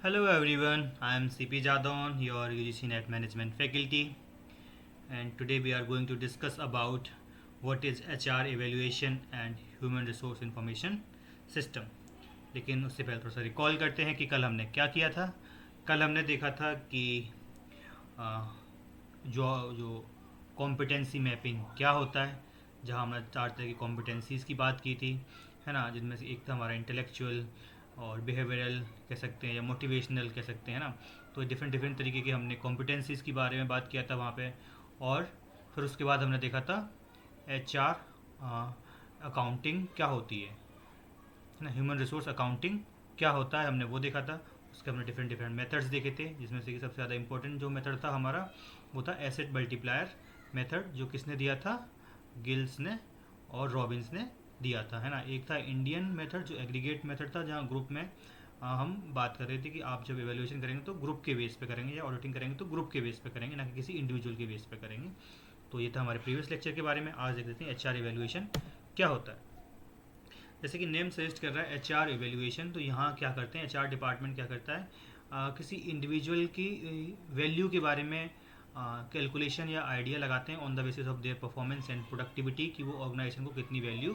Hello everyone, I am CP Jadon, your UGC Net Management faculty, and today we are going to discuss about what is HR evaluation and human resource information system. लेकिन उससे पहले थोड़ा सा recall करते हैं कि कल हमने क्या किया था। कल हमने देखा था कि आ, जो जो कॉम्पिटेंसी मैपिंग क्या होता है, जहाँ हमने 4 तरह की कॉम्पिटेंसीज़ की बात की थी, है ना, जिनमें से एक था हमारा इंटेलेक्चुअल और बिहेवियरल कह सकते हैं या मोटिवेशनल कह सकते हैं ना। तो डिफरेंट डिफरेंट तरीके की हमने कॉम्पिटेंसीज़ के बारे में बात किया था वहाँ पे। और फिर उसके बाद हमने देखा था HR अकाउंटिंग क्या होती है ना, ह्यूमन रिसोर्स अकाउंटिंग क्या होता है, हमने वो देखा था। उसके हमने डिफरेंट डिफरेंट मेथड्स देखे थे, जिसमें से कि सबसे ज़्यादा इंपॉर्टेंट जो मेथड था हमारा वो था एसेट मल्टीप्लायर मेथड, जो किसने दिया था, गिल्स ने और रॉबिन्स ने दिया था, है ना। एक था इंडियन मेथड जो एग्रीगेट मेथड था, जहाँ ग्रुप में हम बात कर रहे थे कि आप जब एवेल्यूएशन करेंगे तो ग्रुप के बेस पे करेंगे या ऑडिटिंग करेंगे तो ग्रुप के बेस पे करेंगे, ना कि किसी इंडिविजुअल के बेस पे करेंगे। तो ये था हमारे प्रीवियस लेक्चर के बारे में। आज देख लेते हैं HR एवेल्यूएशन क्या होता है। जैसे कि नेम सजेस्ट कर रहा है HR एवेल्यूएशन, तो यहाँ क्या करते हैं, HR डिपार्टमेंट क्या करता है, किसी इंडिविजुअल की वैल्यू के बारे में कैलकुलेशन या आइडिया लगाते हैं on the basis of their performance and productivity, कि वो ऑर्गेनाइजेशन को कितनी वैल्यू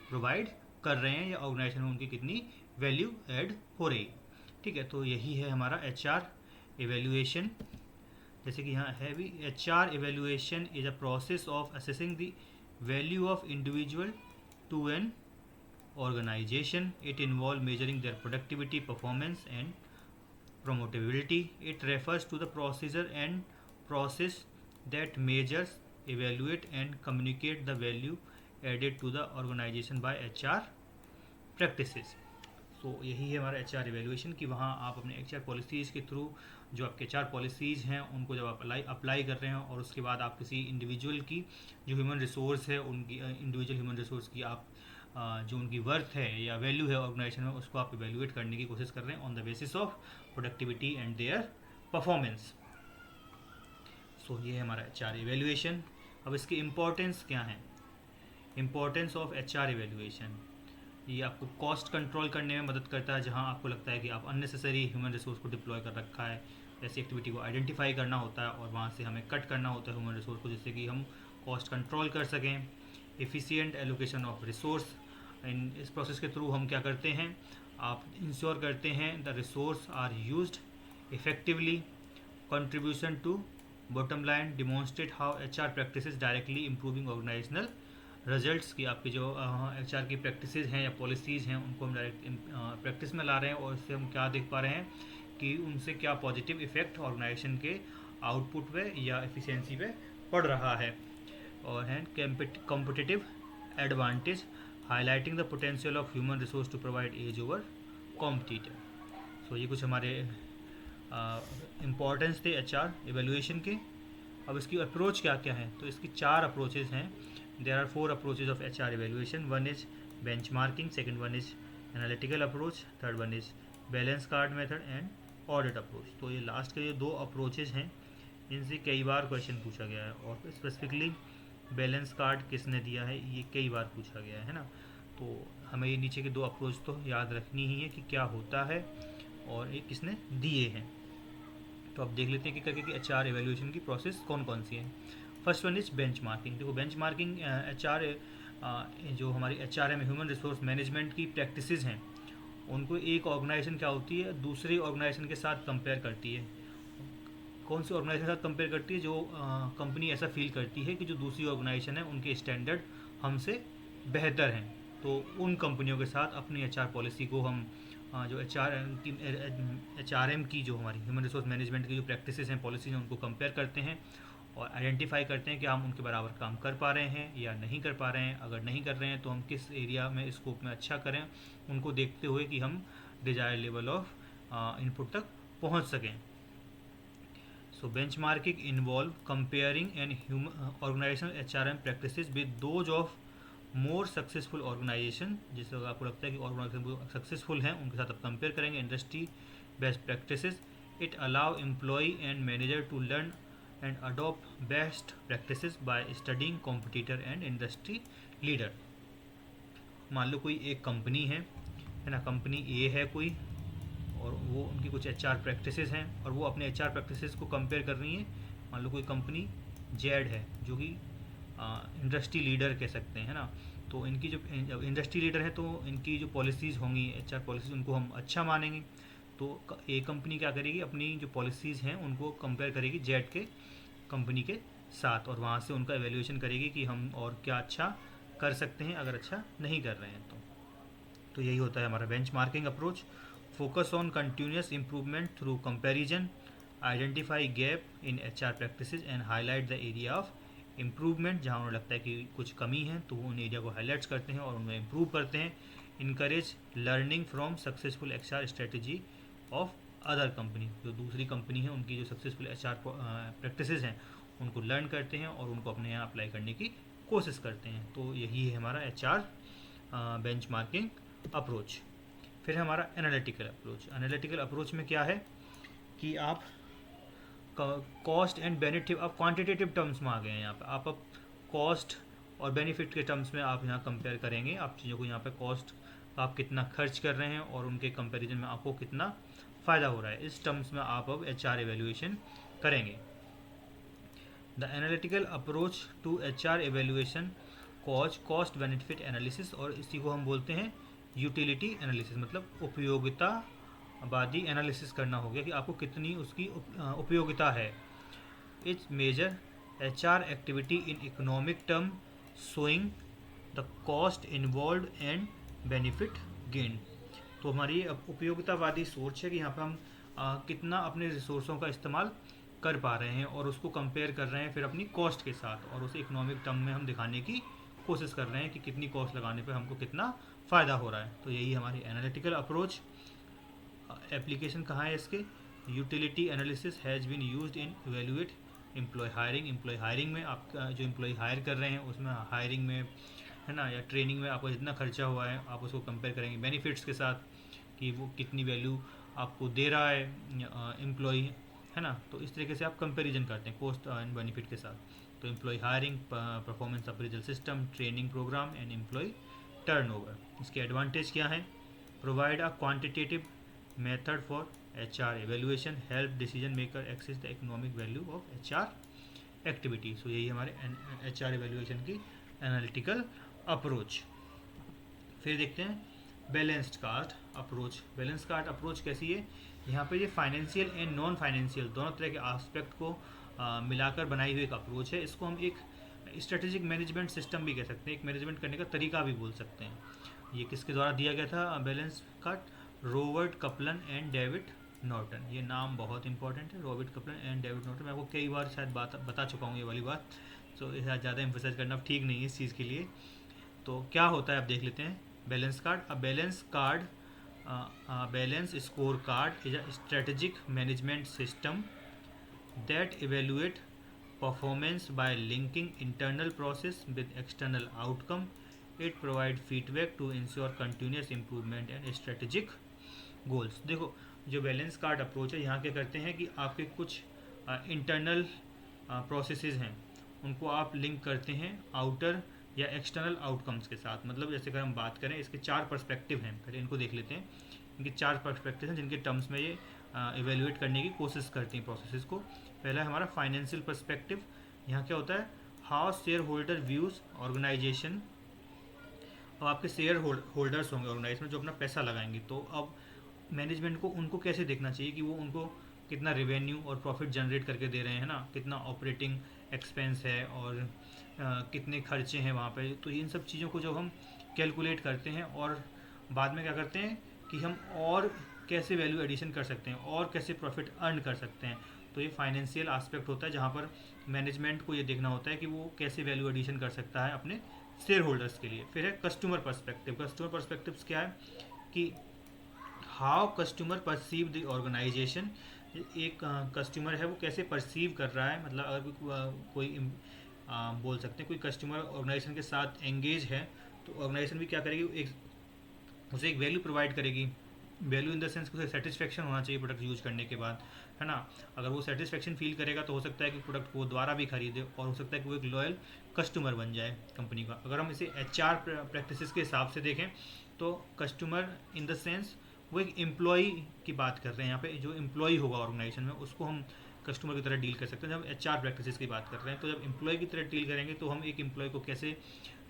प्रोवाइड कर रहे हैं या ऑर्गेनाइजेशन में उनकी कितनी वैल्यू ऐड हो रही है। ठीक है, तो यही है हमारा HR एवेल्यूएशन। जैसे कि यहाँ है भी, HR evaluation is a process of assessing the value of individual to an organization. It involves measuring their productivity, performance, and promotability. It refers to the procedure and process that measures, evaluate, and communicate the value added to the organization by HR practices. तो यही है हमारा HR evaluation, कि वहाँ आप अपने HR policies के through जो आपके HR पॉलिसीज़ हैं उनको जब आप अप्लाई कर रहे हैं, और उसके बाद आप किसी इंडिविजुअल की जो ह्यूमन रिसोर्स है, उनकी इंडिविजुअल ह्यूमन रिसोर्स की आप जो उनकी वर्थ है या वैल्यू है ऑर्गेनाइजेशन में, उसको आप इवेल्युएट करने की कोशिश कर रहे हैं on the basis of productivity and their performance. So ये है हमारा HR एवेल्यूएशन। अब इसकी इम्पोर्टेंस क्या है, इम्पोर्टेंस ऑफ HR एवेल्यूएशन। ये आपको कॉस्ट कंट्रोल करने में मदद करता है, जहाँ आपको लगता है कि आप अननेसेसरी ह्यूमन रिसोर्स को डिप्लॉय कर रखा है, ऐसी एक्टिविटी को आइडेंटिफाई करना होता है और वहाँ से हमें कट करना होता है ह्यूमन रिसोर्स को, जिससे कि हम कॉस्ट कंट्रोल कर सकें। एफिशिएंट एलोकेशन ऑफ रिसोर्स, इन इस प्रोसेस के थ्रू हम क्या करते हैं, आप इंश्योर करते हैं the resource are used effectively. Contribution to bottom line, demonstrate how HR practices directly improving organizational results, की आपकी जो HR की प्रैक्टिसेस हैं या पॉलिसीज़ हैं उनको हम डायरेक्ट प्रैक्टिस में ला रहे हैं, और इससे हम क्या देख पा रहे हैं कि उनसे क्या पॉजिटिव इफेक्ट ऑर्गेनाइजेशन के आउटपुट पे या एफिशिएंसी पे पड़ रहा है। और है competitive advantage, highlighting the potential of human resource to provide edge over competitor. So ये कुछ हमारे इम्पोर्टेंस थे HR एवेल्यूएशन के। अब इसकी अप्रोच क्या क्या है, तो इसकी 4 अप्रोचेज हैं। There are 4 approaches of HR evaluation. One is benchmarking, second one is analytical approach, third one is balance card method and audit approach. तो ये लास्ट के ये 2 अप्रोचेज हैं, इनसे कई बार क्वेश्चन पूछा गया है, और स्पेसिफिकली बैलेंस कार्ड किसने दिया है ये कई बार पूछा गया है ना। तो हमें ये नीचे के 2 अप्रोच तो याद रखनी ही है कि क्या होता है और ये किसने दिए हैं। तो अब देख लेते हैं कि करके कि HR एवेल्यूएशन की प्रोसेस कौन कौन सी है। First one is bench marking. देखो बेंच मार्किंग HR जो हमारी HRM ह्यूमन रिसोर्स मैनेजमेंट की प्रैक्टिसेस हैं, उनको एक ऑर्गेनाइजेशन क्या होती है दूसरे ऑर्गेनाइजेशन के साथ कंपेयर करती है। कौन सी ऑर्गेनाइजेशन के साथ कंपेयर करती है, जो कंपनी ऐसा फील करती है कि जो दूसरी ऑर्गेनाइजेशन है उनके स्टैंडर्ड हमसे बेहतर हैं, तो उन कंपनियों के साथ अपनी HR पॉलिसी को हम जो HRM की जो हमारी ह्यूमन रिसोर्स मैनेजमेंट की जो प्रैक्टिसेस हैं, पॉलिसीज हैं, उनको कंपेयर करते हैं और आइडेंटिफाई करते हैं कि हम उनके बराबर काम कर पा रहे हैं या नहीं कर पा रहे हैं। अगर नहीं कर रहे हैं तो हम किस एरिया में स्कोप में अच्छा करें, उनको देखते हुए कि हम डिजायर्ड लेवल ऑफ इनपुट तक पहुंच सकें। So benchmarking involve comparing an organizational HRM practices with those of more successful organization। जिससे आपको लगता है कि ऑर्गेनाइजेशन सक्सेसफुल हैं उनके साथ आप कंपेयर करेंगे industry best practices. It allow employee and manager to learn and adopt best practices by studying competitor and industry leader. मान लो कोई एक कंपनी है ना, कंपनी ए है कोई, और वो उनकी कुछ एचआर प्रैक्टिसेस हैं और वो अपने एचआर प्रैक्टिसेस को कंपेयर कर रही हैं। मान लो कोई कंपनी जेड है जो कि इंडस्ट्री लीडर कह सकते हैं ना, तो इनकी जो इंडस्ट्री लीडर है तो इनकी जो पॉलिसीज़ होंगी एचआर पॉलिसीज़ उनको हम अच्छा मानेंगे। तो एक कंपनी क्या करेगी, अपनी जो पॉलिसीज़ हैं उनको कंपेयर करेगी जेड के कंपनी के साथ और वहाँ से उनका एवेल्यूएशन करेगी कि हम और क्या अच्छा कर सकते हैं अगर अच्छा नहीं कर रहे हैं तो यही होता है हमारा benchmarking approach. Focus on continuous improvement through comparison, identify gap in HR practices and highlight the area of improvement. जहाँ उन्हें लगता है कि कुछ कमी है तो वो उन एरिया को हाईलाइट्स करते हैं और उनमें इम्प्रूव करते हैं। Encourage learning from successful HR strategy of other company, जो दूसरी कंपनी है उनकी जो सक्सेसफुल एचआर प्रैक्टिसेस हैं उनको लर्न करते हैं और उनको अपने यहाँ अप्लाई करने की कोशिश करते हैं। तो यही है हमारा एचआर बेंचमार्किंग अप्रोच। फिर हमारा एनालिटिकल अप्रोच। एनालिटिकल अप्रोच में क्या है कि आप कॉस्ट एंड बेनिफिट, आप क्वांटिटेटिव टर्म्स में आ गए हैं यहाँ पे। आप अब कॉस्ट और बेनिफिट के टर्म्स में आप यहाँ कंपेयर करेंगे आप चीज़ों को। यहाँ पे कॉस्ट आप कितना खर्च कर रहे हैं और उनके कंपैरिजन में आपको कितना फ़ायदा हो रहा है, इस टर्म्स में आप अब एचआर एवेल्यूएशन करेंगे। The analytical approach to HR evaluation cost benefit analysis, और इसी को हम बोलते हैं यूटिलिटी एनालिसिस, मतलब उपयोगितावादी एनालिसिस करना हो गया कि आपको कितनी उसकी उपयोगिता है। It's major HR activity in economic term showing the cost involve and benefit gain. तो हमारी उपयोगितावादी सोच है कि यहाँ पर हम कितना अपने रिसोर्सों का इस्तेमाल कर पा रहे हैं और उसको कंपेयर कर रहे हैं फिर अपनी कॉस्ट के साथ, और उसे इकोनॉमिक टर्म में हम दिखाने की कोशिश कर रहे हैं कि कितनी कॉस्ट लगाने पे हमको कितना फ़ायदा हो रहा है। तो यही हमारी एनालिटिकल अप्रोच। एप्लीकेशन कहाँ है इसके, utility analysis has been used in evaluate employ hiring. Employ hiring में आपका जो एम्प्लॉय हायर कर रहे हैं उसमें हायरिंग में है ना या ट्रेनिंग में आपको जितना खर्चा हुआ है आप उसको कंपेयर करेंगे बेनिफिट्स के साथ कि वो कितनी वैल्यू आपको दे रहा है एम्प्लॉय, है ना। तो इस तरीके से आप कंपेरिजन करते हैं कॉस्ट एंड बेनिफिट के साथ। तो employ hiring, performance appraisal system, training programme and employ turnover. इसके एडवांटेज क्या है, provide a quantitative method for HR evaluation, help decision maker access the economic value of HR activity. So यही हमारे HR evaluation की analytical approach. फिर देखते हैं balanced cost approach. Balance cost approach कैसी है, यहाँ पे ये फाइनेंशियल एंड नॉन फाइनेंशियल दोनों तरह के आस्पेक्ट को मिलाकर बनाई हुई एक अप्रोच है। इसको हम एक स्ट्रेटेजिक मैनेजमेंट सिस्टम भी कह सकते हैं, एक मैनेजमेंट करने का तरीका भी बोल सकते हैं। ये किसके द्वारा दिया गया था balance cost, Robert Kaplan and David Norton. ये नाम बहुत इंपॉर्टेंट है, Robert Kaplan and David Norton. मैं आपको कई बार शायद बता चुका हूँ ये वाली बात, तो ज़्यादा एम्फोसाइज करना ठीक नहीं है इस चीज़ के लिए। तो क्या होता है आप देख लेते हैं balance card. Balance score card is a strategic management system that evaluate performance by linking internal process with external outcome. It provide feedback to ensure continuous improvement and strategic goals। देखो जो बैलेंस कार्ड अप्रोच है यहाँ क्या करते हैं कि आपके कुछ इंटरनल प्रोसेसेस हैं उनको आप लिंक करते हैं आउटर या एक्सटर्नल आउटकम्स के साथ। मतलब जैसे अगर हम बात करें इसके 4 पर्सपेक्टिव हैं, पहले इनको देख लेते हैं। इनके 4 पर्सपेक्टिव हैं जिनके टर्म्स में ये इवेल्युएट करने की कोशिश करती हैं प्रोसेसेस को। पहला है हमारा फाइनेंशियल पर्सपेक्टिव। यहाँ क्या होता है, how shareholder views organization. अब आपके शेयर होल्डर्स होंगे ऑर्गेनाइजेशन में जो अपना पैसा लगाएंगे, तो अब मैनेजमेंट को उनको कैसे देखना चाहिए कि वो उनको कितना रेवेन्यू और प्रॉफिट जनरेट करके दे रहे हैं ना, कितना ऑपरेटिंग एक्सपेंस है और कितने खर्चे हैं वहाँ पे। तो इन सब चीज़ों को जब हम कैलकुलेट करते हैं और बाद में क्या करते हैं कि हम और कैसे वैल्यू एडिशन कर सकते हैं और कैसे प्रॉफिट अर्न कर सकते हैं, तो ये फाइनेंशियल आस्पेक्ट होता है जहाँ पर मैनेजमेंट को ये देखना होता है कि वो कैसे वैल्यू एडिशन कर सकता है अपने शेयर होल्डर्स के लिए। फिर है कस्टमर पर्सपेक्टिव। कस्टमर पर्सपेक्टिव क्या है कि how customer perceive the organization. एक कस्टमर है वो कैसे परसीव कर रहा है, मतलब अगर कोई बोल सकते हैं कोई कस्टमर ऑर्गेनाइजेशन के साथ एंगेज है तो ऑर्गेनाइजेशन भी क्या करेगी, उसे एक वैल्यू प्रोवाइड करेगी। वैल्यू इन द सेंस उसे सेटिस्फेक्शन होना चाहिए प्रोडक्ट यूज करने के बाद, है ना। अगर वो सेटिस्फेक्शन फील करेगा तो हो सकता है कि प्रोडक्ट को दोबारा भी खरीदे और हो सकता है कि वो एक लॉयल कस्टमर बन जाए कंपनी का। अगर हम इसे एचआर प्रैक्टिसेस के हिसाब से देखें तो कस्टमर इन द सेंस वो एक एम्प्लॉई की बात कर रहे हैं यहाँ पे, जो एम्प्लॉई होगा ऑर्गेनाइजेशन में उसको हम कस्टमर की तरह डील कर सकते हैं। जब एचआर प्रैक्टिसेस की बात कर रहे हैं तो जब एम्प्लॉय की तरह डील करेंगे तो हम एक एम्प्लॉय को कैसे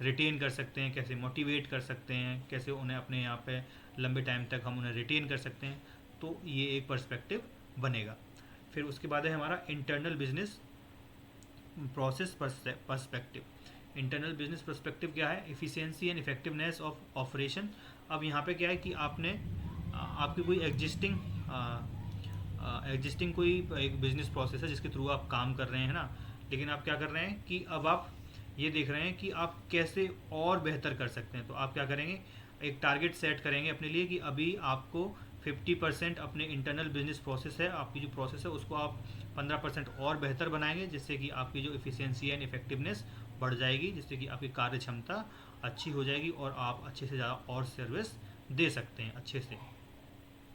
रिटेन कर सकते हैं, कैसे मोटिवेट कर सकते हैं, कैसे उन्हें अपने यहाँ पे लंबे टाइम तक हम उन्हें रिटेन कर सकते हैं, तो ये एक पर्सपेक्टिव बनेगा। फिर उसके बाद है हमारा internal business process perspective. Internal business perspective क्या है? Efficiency and effectiveness of operation. अब यहाँ पे क्या है कि आपने आपकी कोई एग्जिस्टिंग कोई एक बिजनेस प्रोसेस है जिसके थ्रू आप काम कर रहे हैं ना, लेकिन आप क्या कर रहे हैं कि अब आप ये देख रहे हैं कि आप कैसे और बेहतर कर सकते हैं। तो आप क्या करेंगे, एक टारगेट सेट करेंगे अपने लिए कि अभी आपको 50% अपने इंटरनल बिजनेस प्रोसेस है, आपकी जो प्रोसेस है उसको आप 15% और बेहतर बनाएंगे, जिससे कि आपकी जो इफ़िशियंसी एंड इफेक्टिवनेस बढ़ जाएगी, जिससे कि आपकी कार्य क्षमता अच्छी हो जाएगी और आप अच्छे से ज़्यादा और सर्विस दे सकते हैं। अच्छे से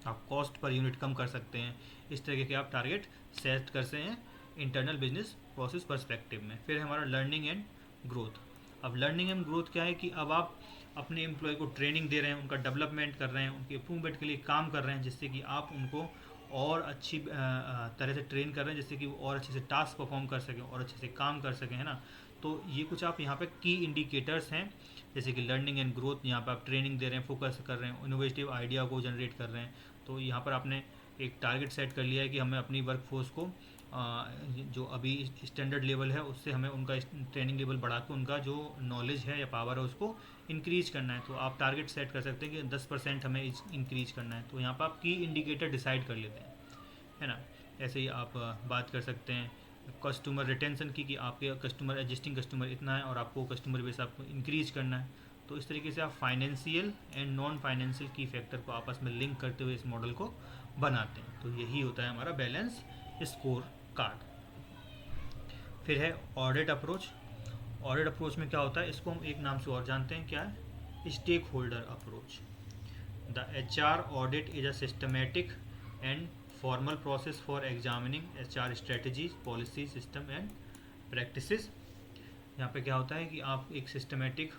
आप कॉस्ट पर यूनिट कम कर सकते हैं। इस तरीके के आप टारगेट सेट कर सकते हैं इंटरनल बिजनेस प्रोसेस पर्सपेक्टिव में। फिर हमारा लर्निंग एंड ग्रोथ। अब लर्निंग एंड ग्रोथ क्या है कि अब आप अपने एम्प्लॉय को ट्रेनिंग दे रहे हैं, उनका डेवलपमेंट कर रहे हैं, उनके इम्प्रूवमेंट के लिए काम कर रहे हैं, जिससे कि आप उनको और अच्छी तरह से ट्रेन कर रहे हैं, जिससे कि वो और अच्छे से टास्क परफॉर्म कर सकें और अच्छे से काम कर सकें, है ना। तो ये कुछ आप यहाँ पे की इंडिकेटर्स हैं, जैसे कि लर्निंग एंड ग्रोथ। यहाँ पर आप ट्रेनिंग दे रहे हैं, फोकस कर रहे हैं, इनोवेटिव आइडिया को जनरेट कर रहे हैं। तो यहाँ पर आपने एक टारगेट सेट कर लिया है कि हमें अपनी वर्कफोर्स को जो अभी स्टैंडर्ड लेवल है उससे हमें उनका ट्रेनिंग लेवल बढ़ा के उनका जो नॉलेज है या पावर है उसको इंक्रीज करना है। तो आप टारगेट सेट कर सकते हैं कि 10% हमें इंक्रीज करना है। तो यहाँ पर आप की इंडिकेटर डिसाइड कर लेते हैं, है ना। ऐसे ही आप बात कर सकते हैं कस्टमर रिटेंशन की, कि आपके कस्टमर एग्जिस्टिंग कस्टमर इतना है और आपको कस्टमर बेस आपको इंक्रीज करना है। तो इस तरीके से आप फाइनेंशियल एंड नॉन फाइनेंशियल की फैक्टर को आपस में लिंक करते हुए इस मॉडल को बनाते हैं। तो यही होता है हमारा बैलेंस स्कोर कार्ड। फिर है ऑडिट अप्रोच। ऑडिट अप्रोच में क्या होता है, इसको हम एक नाम से और जानते हैं, क्या है? Stakeholder approach. The HR audit is a systematic and formal process for examining HR strategies, policies, system and practices। यहाँ पे क्या होता है कि आप एक सिस्टमेटिक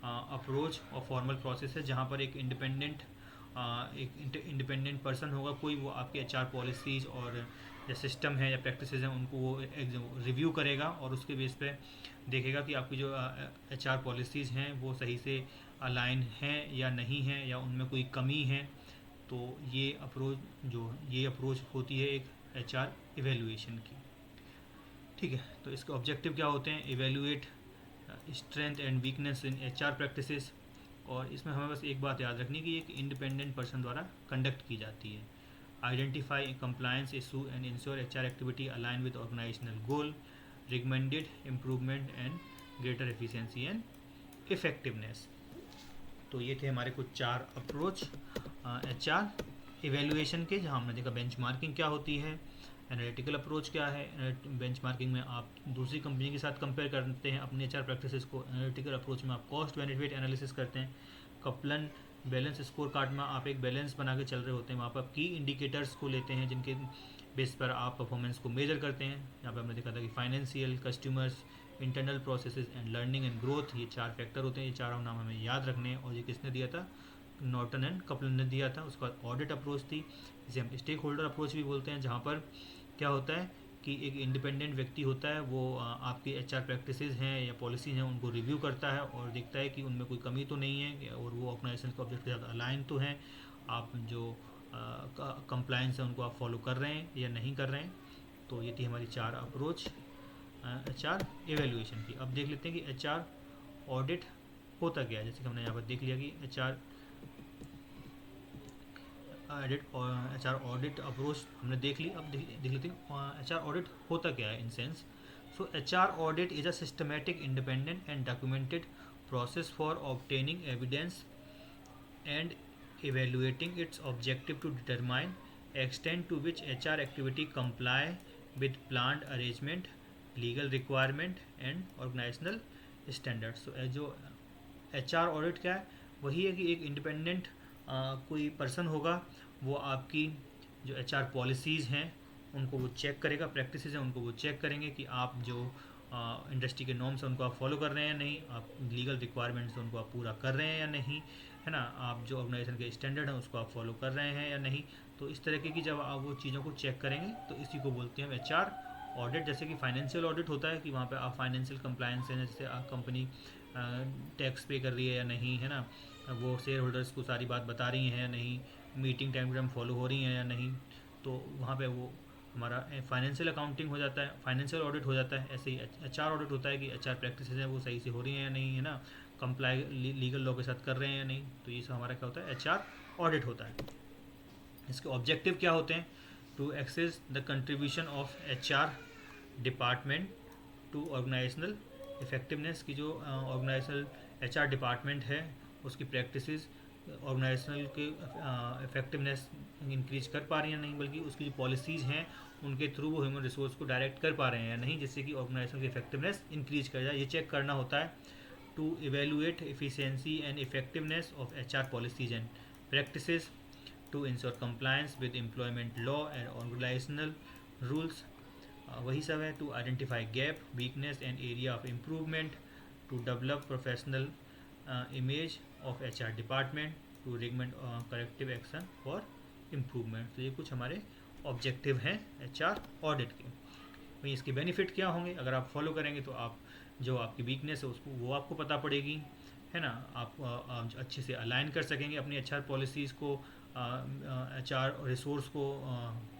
अप्रोच और फॉर्मल प्रोसेस है जहाँ पर एक इंडिपेंडेंट पर्सन होगा कोई, वो आपके HR पॉलिसीज़ और या सिस्टम है या प्रैक्टिसेस हैं उनको वो रिव्यू करेगा और उसके बेस पे देखेगा कि आपकी जो HR पॉलिसीज़ हैं वो सही से अलाइन हैं या नहीं हैं या उनमें कोई कमी है। तो ये अप्रोच होती है एक HR इवेल्युएशन की। ठीक है, तो इसके ऑब्जेक्टिव क्या होते हैं? Evaluate strength and weakness in HR practices. और इसमें हमें बस एक बात याद रखनी है कि एक इंडिपेंडेंट पर्सन द्वारा कंडक्ट की जाती है। Identify compliance issue and ensure HR activity align with organizational goal, recommended improvement and greater efficiency and effectiveness. तो ये थे हमारे कुछ 4 अप्रोच HR इवेल्युएशन के, जहाँ हमने देखा बेंचमार्किंग क्या होती है, एनालिटिकल अप्रोच क्या है, बेंचमार्किंग में आप दूसरी कंपनी के साथ कंपेयर करते हैं अपने HR प्रैक्टिसेस को, एनालिटिकल अप्रोच में आप कॉस्ट बेनिफिट एनालिसिस करते हैं, कपलन बैलेंस स्कोर कार्ड में आप एक बैलेंस बना के चल रहे होते हैं, वहाँ पर आप की इंडिकेटर्स को लेते हैं जिनके बेस पर आप परफॉर्मेंस को मेजर करते हैं। यहाँ पर हमने देखा था कि financial, customers, internal processes and learning and growth, ये 4 फैक्टर होते हैं। ये चारों नाम हमें याद रखने हैं। और ये किसने दिया था? नॉर्टन एंड कपलन ने दिया था। उसके बाद ऑडिट अप्रोच थी, जिसे हम स्टेक होल्डर अप्रोच भी बोलते हैं, जहाँ पर क्या होता है कि एक इंडिपेंडेंट व्यक्ति होता है, वो आपके HR प्रैक्टिसेस हैं या पॉलिसीज़ हैं उनको रिव्यू करता है और देखता है कि उनमें कोई कमी तो नहीं है और वो ऑर्गेनाइजेशन के ऑब्जेक्ट के साथ अलाइन तो हैं, आप जो कंप्लायंस है उनको आप फॉलो कर रहे हैं या नहीं कर रहे हैं। तो ये थी हमारी 4 अप्रोच HR एवेल्युएशन की। अब देख लेते हैं कि HR ऑडिट होता क्या है। जैसे कि हमने यहाँ पर देख लिया कि HR ऑडिट अप्रोच हमने देख ली। अब देख लेते हैं HR ऑडिट होता क्या है in sense. So HR audit is a systematic, independent and documented process for obtaining evidence and evaluating its objective to determine extent to which HR activity comply with planned arrangement, legal requirement and organizational standards। तो जो HR audit क्या है, वही है कि एक independent कोई person होगा, वो आपकी जो HR पॉलिसीज़ हैं उनको वो चेक करेगा, प्रैक्टिसेस हैं उनको वो चेक करेंगे कि आप जो इंडस्ट्री के नॉर्म्स हैं उनको आप फॉलो कर रहे हैं या नहीं, आप लीगल रिक्वायरमेंट्स उनको आप पूरा कर रहे हैं या नहीं, है ना, आप जो ऑर्गेनाइजेशन के स्टैंडर्ड हैं उसको आप फॉलो कर रहे हैं या नहीं। तो इस तरीके की जब आप वो चीज़ों को चेक करेंगे तो इसी को बोलते हैं HR ऑडिट। जैसे कि फाइनेंशियल ऑडिट होता है कि वहाँ पे आप फाइनेंशियल कंप्लायंस है, जैसे आप कंपनी टैक्स पे कर रही है या नहीं, है ना, वो शेयर होल्डर्स को सारी बात बता रही हैं या नहीं, meeting time to time follow हो रही हैं या नहीं, तो वहाँ पे वो हमारा फाइनेंशियल अकाउंटिंग हो जाता है, फाइनेंशियल ऑडिट हो जाता है। ऐसे ही HR ऑडिट होता है कि HR प्रैक्टिस हैं वो सही से हो रही हैं या नहीं, है ना, कंप्लाई लीगल लॉ के साथ कर रहे हैं या नहीं। तो ये सब हमारा क्या होता है, HR ऑडिट होता है। इसके ऑब्जेक्टिव क्या होते हैं, to access the contribution of HR department to organizational effectiveness की जो ऑर्गेनाइजेशनल HR डिपार्टमेंट है उसकी प्रैक्टिसेस ऑर्गेनाइजेशनल के इफेक्टिवनेस इंक्रीज कर पा रही हैं नहीं, बल्कि उसकी जो पॉलिसीज़ हैं उनके थ्रू वो ह्यूमन रिसोर्स को डायरेक्ट कर पा रहे हैं या नहीं, जिससे कि ऑर्गेनाइजेशन की इफेक्टिवनेस इंक्रीज कर जाए। ये चेक करना होता है to evaluate efficiency and effectiveness of HR policies and practices to ensure compliance with employment law and organizational rules. वही सब है, to identify gap weakness and area of improvement, to develop professional image of HR department, to recommend corrective action for improvement. तो ये कुछ हमारे objective हैं HR audit के। वहीं इसके बेनिफिट क्या होंगे, अगर आप फॉलो करेंगे तो आप जो आपकी वीकनेस है उसको वो आपको पता पड़ेगी, है ना, आप अच्छे से अलाइन कर सकेंगे अपनी HR पॉलिसीज़ को HR रिसोर्स को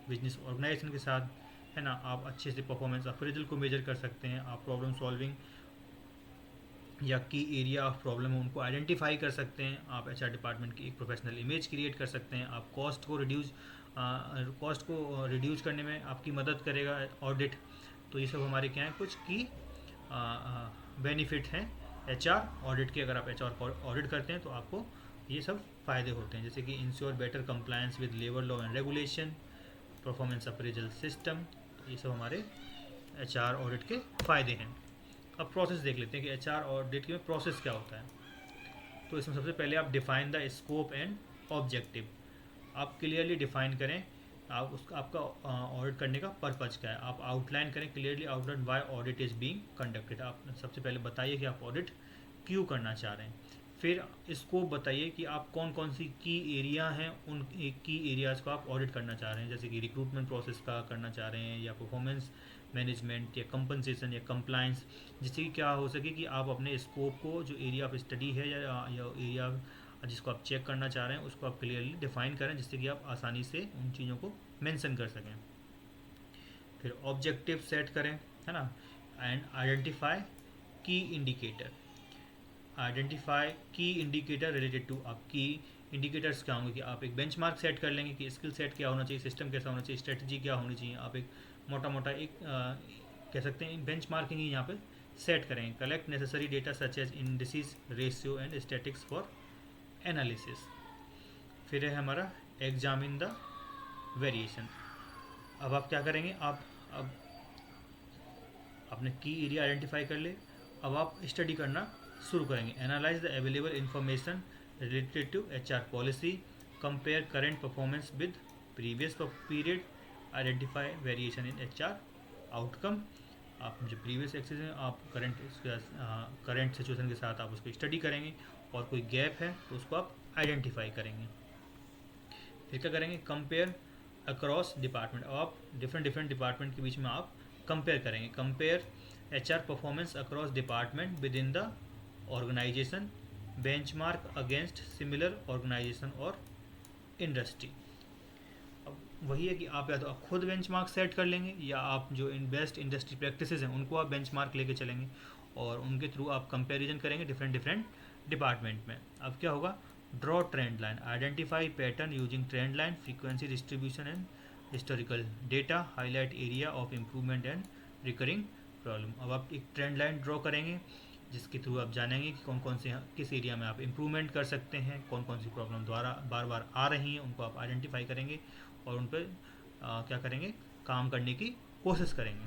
बिजनेस ऑर्गेनाइजेशन के साथ, है ना, आप अच्छे से परफॉर्मेंस अप्रेजल को मेजर कर सकते हैं, आप प्रॉब्लम सॉल्विंग या की एरिया ऑफ प्रॉब्लम है उनको आइडेंटिफाई कर सकते हैं, आप HR डिपार्टमेंट की एक प्रोफेशनल इमेज क्रिएट कर सकते हैं, आप कॉस्ट को रिड्यूस करने में आपकी मदद करेगा ऑडिट। तो ये सब हमारे क्या हैं, कुछ की बेनिफिट हैं HR ऑडिट के। अगर आप HR ऑडिट करते हैं तो आपको ये सब फ़ायदे होते हैं, जैसे कि ensure better compliance with labour law and regulation, performance appraisal system. ये सब हमारे HR ऑडिट के फ़ायदे हैं। अब प्रोसेस देख लेते हैं कि HR ऑडिट के में प्रोसेस क्या होता है। तो इसमें सबसे पहले आप define the scope and objective, आप क्लियरली डिफाइन करें आप उसका आपका ऑडिट करने का पर्पज़ क्या है, आप आउटलाइन करें clearly outline why audit is being conducted. आप सबसे पहले बताइए कि आप ऑडिट क्यों करना चाह रहे हैं। फिर स्कोप बताइए कि आप कौन कौन सी की एरिया हैं, उन की एरियाज़ को आप ऑडिट करना चाह रहे हैं, जैसे कि रिक्रूटमेंट प्रोसेस का करना चाह रहे हैं, या परफॉर्मेंस मैनेजमेंट, या कंपनसेशन, या कंप्लायंस, जिससे कि क्या हो सके कि आप अपने स्कोप को जो एरिया ऑफ स्टडी है या एरिया जिसको आप चेक करना चाह रहे हैं उसको आप क्लियरली डिफाइन करें, जिससे कि आप आसानी से उन चीज़ों को मेंशन कर सकें। फिर ऑब्जेक्टिव सेट करें, है ना, एंड आइडेंटिफाई की इंडिकेटर, आइडेंटिफाई की इंडिकेटर रिलेटेड टू, आप की इंडिकेटर्स क्या होंगे कि आप एक बेंचमार्क सेट कर लेंगे कि स्किल सेट क्या होना चाहिए, सिस्टम कैसा होना चाहिए, स्ट्रेटजी क्या होनी चाहिए। आप एक मोटा मोटा एक कह सकते हैं बेंचमार्किंग ही यहाँ पे सेट करेंगे। Collect necessary data such as indices, ratio and statics for analysis. फिर है हमारा एग्जामिन द वेरिएशन। अब आप क्या करेंगे, आप अब आपने की एरिया आइडेंटिफाई कर ले, अब आप स्टडी करना शुरू करेंगे। Analyze the available information related to HR policy, compare current performance with previous period, identify variation in HR outcome. आप जो प्रीवियस एक्सेस हैं आप करंट सिचुएशन के साथ आप उसको स्टडी करेंगे, और कोई गैप है तो उसको आप आइडेंटिफाई करेंगे। फिर क्या करेंगे, कंपेयर अक्रॉस डिपार्टमेंट, आप डिफरेंट डिपार्टमेंट के बीच में आप कंपेयर करेंगे। Compare HR performance across department within the organization, benchmark against similar organization और इंडस्ट्री। अब वही है कि आप या तो आप खुद बेंचमार्क सेट कर लेंगे, या आप जो बेस्ट इंडस्ट्री प्रैक्टिसेस हैं उनको आप बेंचमार्क लेके चलेंगे, और उनके थ्रू आप कंपैरिजन करेंगे डिफरेंट डिपार्टमेंट में। अब क्या होगा, draw trend line, identify pattern using trend line, frequency distribution and historical data, highlight area of improvement and recurring problem. अब आप एक ट्रेंड लाइन ड्रॉ करेंगे जिसके थ्रू आप जानेंगे कि कौन कौन से किस एरिया में आप इम्प्रूवमेंट कर सकते हैं, कौन कौन सी प्रॉब्लम द्वारा बार बार आ रही हैं उनको आप आइडेंटिफाई करेंगे, और उन पर क्या करेंगे, काम करने की कोशिश करेंगे।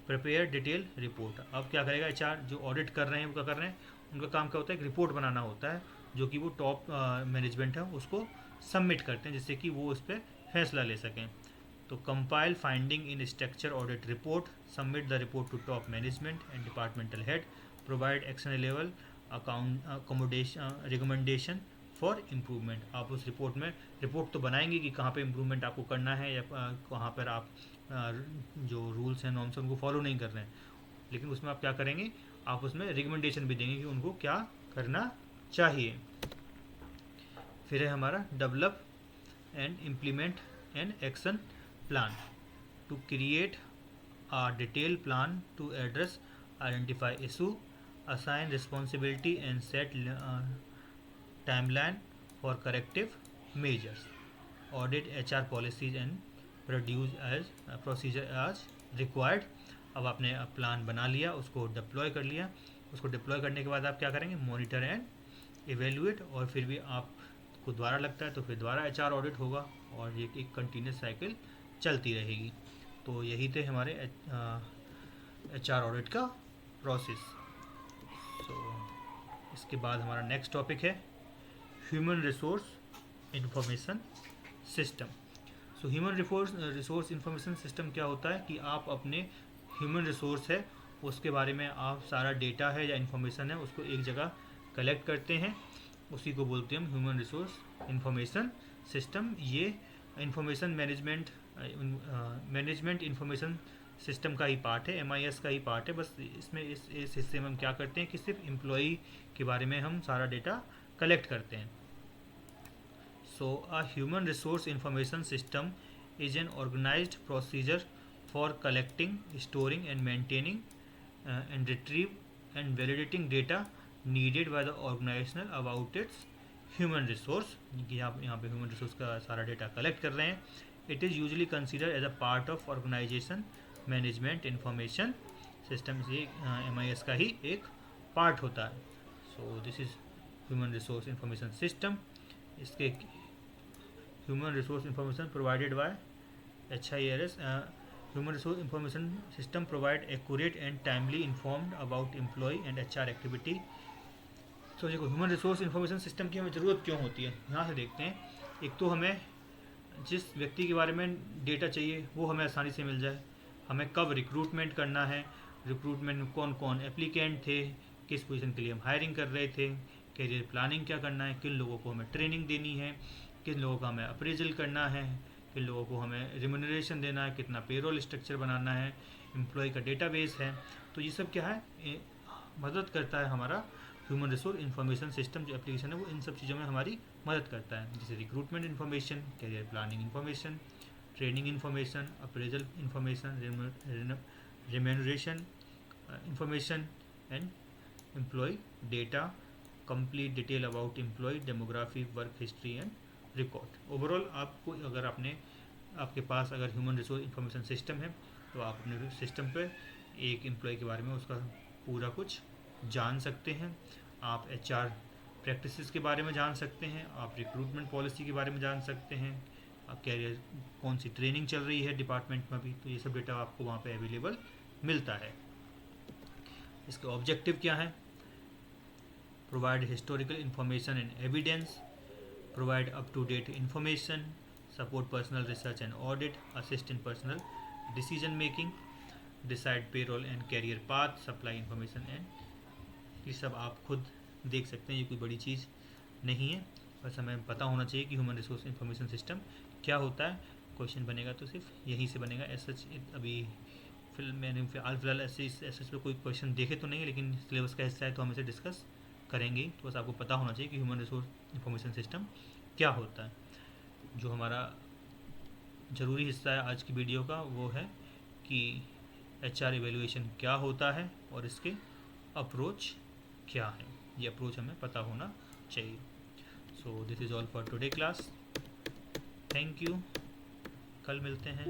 प्रिपेयर डिटेल रिपोर्ट, अब क्या करेगा HR जो ऑडिट कर रहे हैं वो क्या कर रहे हैं, उनका काम क्या होता है, एक रिपोर्ट बनाना होता है जो कि वो टॉप मैनेजमेंट है उसको सबमिट करते हैं, जिससे कि वो उस पर फैसला ले सकें। तो compile finding in structure audit report, submit the report to top management and departmental head, provide action level account accommodation recommendation for improvement. आप उस रिपोर्ट तो बनाएंगे कि कहाँ पे इम्प्रूवमेंट आपको करना है या कहाँ पर आप जो रूल्स हैं नॉर्म्स हैं उनको फॉलो नहीं कर रहे हैं, लेकिन उसमें आप क्या करेंगे, आप उसमें रिकमेंडेशन भी देंगे कि उनको क्या करना चाहिए। फिर है हमारा develop and implement an action plan to create a detailed plan to address identify issue, assign responsibility and set timeline for corrective measures, audit HR policies and produce as procedure as required। अब आपने plan बना लिया, उसको deploy कर लिया, उसको deploy करने के बाद आप क्या करेंगे, मॉनिटर एंड इवेल्युएट, और फिर भी आपको दोबारा लगता है तो फिर दोबारा HR ऑडिट होगा, और ये एक कंटिन्यूस साइकिल चलती रहेगी। तो यही थे हमारे HR ऑडिट का प्रोसेस। सो इसके बाद हमारा नेक्स्ट टॉपिक है human resource information system. So human resource information system क्या होता है कि आप अपने ह्यूमन रिसोर्स है उसके बारे में आप सारा डेटा है या इन्फॉर्मेशन है उसको एक जगह कलेक्ट करते हैं, उसी को बोलते हैं हम ह्यूमन रिसोर्स इंफॉर्मेशन सिस्टम। ये इंफॉर्मेशन मैनेजमेंट इंफॉर्मेशन सिस्टम का ही पार्ट है, MIS का ही पार्ट है। बस इसमें इस हिस्से में हम क्या करते हैं कि सिर्फ एम्प्लॉई के बारे में हम सारा डेटा कलेक्ट करते हैं। So a human resource information system is an organised procedure for collecting, storing and maintaining and retrieve and validating data needed by the organisation about its human resource. यहाँ पे human resource का सारा data collect कर रहे हैं। It is usually consider as a part of organisation management information system. ये MIS का ही एक पार्ट होता है। So this is human resource information system. इसके human resource information provided by HIRS। Human resource information system provide accurate and timely informed about employ and HR activity. तो देखो human resource information system की हमें ज़रूरत क्यों होती है, यहाँ से देखते हैं। एक तो हमें जिस व्यक्ति के बारे में डेटा चाहिए वो हमें आसानी से मिल जाए, हमें कब रिक्रूटमेंट करना है, रिक्रूटमेंट में कौन कौन एप्लीकेंट थे, किस पोजीशन के लिए हम हायरिंग कर रहे थे, करियर प्लानिंग क्या करना है, किन लोगों को हमें ट्रेनिंग देनी है, किन लोगों का हमें अप्रेजल करना है, किन लोगों को हमें रिम्यूनरेशन देना है, कितना पेरोल स्ट्रक्चर बनाना है, एम्प्लॉय का डेटाबेस है। तो ये सब क्या है, मदद करता है हमारा ह्यूमन रिसोर्स इंफॉर्मेशन सिस्टम जो एप्लीकेशन है वो इन सब चीज़ों में हमारी मदद करता है, जैसे recruitment information, career planning information, training information, appraisal information, remuneration information and employ data, complete detail about employ, demography, work history and record. Overall आपको अगर आपके पास अगर ह्यूमन रिसोर्स इंफॉर्मेशन सिस्टम है तो आप अपने सिस्टम पे एक एम्प्लॉय के बारे में उसका पूरा कुछ जान सकते हैं, आप HR प्रैक्टिसेस के बारे में जान सकते हैं, आप रिक्रूटमेंट पॉलिसी के बारे में जान सकते हैं, कैरियर कौन सी ट्रेनिंग चल रही है डिपार्टमेंट में भी, तो ये सब डेटा आपको वहाँ पे अवेलेबल मिलता है। इसके ऑब्जेक्टिव क्या है, provide historical information and evidence, provide up to date information, support personal research and audit, assist in personal decision making, decide payroll and career path, supply information and. ये सब आप खुद देख सकते हैं, ये कोई बड़ी चीज़ नहीं है, बस हमें पता होना चाहिए कि ह्यूमन रिसोर्स इंफॉर्मेशन सिस्टम क्या होता है। क्वेश्चन बनेगा तो सिर्फ यहीं से बनेगा। सच अभी मैंने फिलहाल ऐसे पे कोई क्वेश्चन देखे तो नहीं है, लेकिन सिलेबस का हिस्सा है तो हम इसे डिस्कस करेंगे। तो बस आपको पता होना चाहिए कि ह्यूमन रिसोर्स इंफॉर्मेशन सिस्टम क्या होता है। जो हमारा ज़रूरी हिस्सा है आज की वीडियो का वो है कि HR इवेल्युएशन क्या होता है और इसके अप्रोच क्या है, ये अप्रोच हमें पता होना चाहिए। सो this is all for today class, thank you, कल मिलते हैं।